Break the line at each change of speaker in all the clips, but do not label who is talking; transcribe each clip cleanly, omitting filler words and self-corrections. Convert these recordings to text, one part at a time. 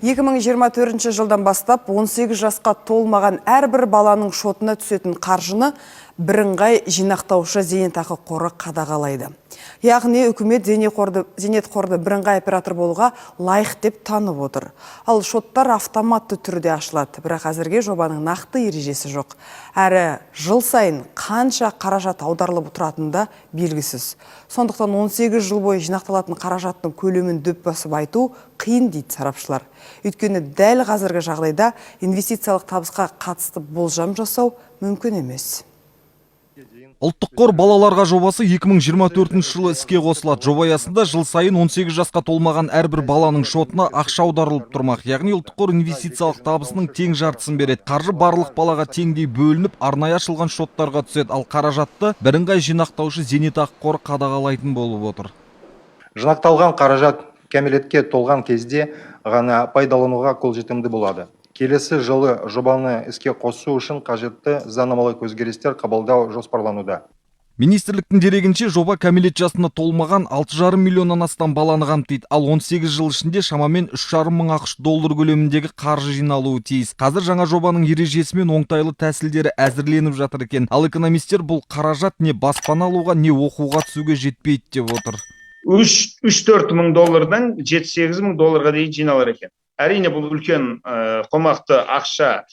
2024 жылдан бастап 18 жасқа толмаған әрбір баланың шотына түсетін қаржыны бірыңғай жинақтаушы зейнетақы қоры қадағалайды. Яғни үкімет зейнетқорды бірыңғай оператор болуға лайық деп танып отыр. Ал шоттар автоматты түрде ашылады, бірақ әзірге жобаның нақты ережесі жоқ. Әрі жыл сайын қанша қаражат аударылып тұратында белгісіз. Сондықтан 18 жыл бойы жинақталатын қаражаттың көлемін дөп басып айту қиын дейді сарапшылар. Өйткені дәл қазіргі жағдайда инвестициялық табысқа қатысты болжам жасау мүмкін емес.
Ұлттық қор балаларға жобасы 2024 жылы іске қосылады. Жоба аясында жыл сайын 18 жасқа толмаған әрбір баланың шотына ақша аударылып тұрмақ. Яғни ұлттық қор инвестициялық табысының тең жартысын береді. Қаржы барлық балаға теңдей бөлініп, арнайы ашылған шоттарға түседі, ал қаражатты бірыңғай жинақтаушы зейнетақы қоры қадағалайтын болып отыр.
Жинақталған қаражат кәмелетке толған кезде ғана пайдалануға қолжетімді болады. Келесі жылы жобаны іске қосу үшін қажетті заңнамалық өзгерістер қабылдау жоспарлануда.
Министрліктің дерегінше жоба кәмелет жасына толмаған 6,5 миллионнан астам баланы қамтиды, ал 18 жыл ішінде шамамен 3,5 мың ақш доллар көлеміндегі қаржы жиналуы тиіс. Қазір жаңа жобаның ережесі мен оңтайлы тәсілдері әзірленіп жатыр екен. Ал экономистер бұл қаражат не баспана алуға, не оқуға түсуге жетпейді деп отыр.
3-4 мың доллардан 7-8 мың долларға дейін жиналар екен. Әрине бұл үлкен қомақты ақша,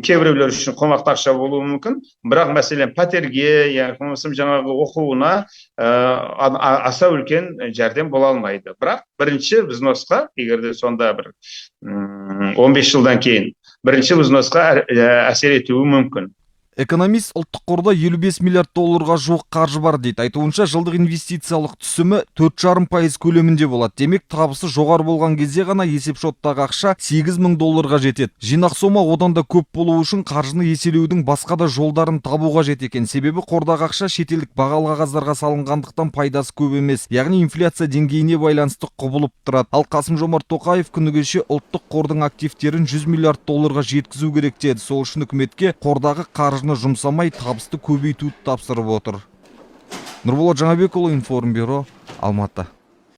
кейбіреулер үшін қомақты ақша болуы мүмкін, бірақ мәселен пәтерге, жаңағы оқуына аса үлкен жәрдем бола алмайды. Бірақ бірінші взносқа, егерде сонда бір 15 жылдан кейін, бірінші взносқа әсер етуі мүмкін.
Экономист ұлттық қорда 55 миллиард долларға жуық қаржы бар дейді. Айтуынша жылдық инвестициялық түсімі 4,5% көлемінде болады. Демек табысы жоғары болған кезде ғана есепшоттағы ақша 8 мың долларға жетеді. Жинақ сома одан да көп болу үшін қаржыны еселеудің басқа да жолдарын табуға жет екен. Себебі қордағы ақша шетелдік бағалы қағаздарға салынғандықтан пайдасы көп емес. Яғни инфляция деңгейіне байланысты құбылып тұрады. Ал Қасым-Жомарт Тоқаев күні кеше ұлттық қордың активтерін 100 миллиард долларға жеткізу керек деді. Сол үшін үкіметке қордағы қаржы жұмсамай табысты көбейтуді тапсырып отыр. Нұрболат Жаңабекұлы, Информбюро, Алматы.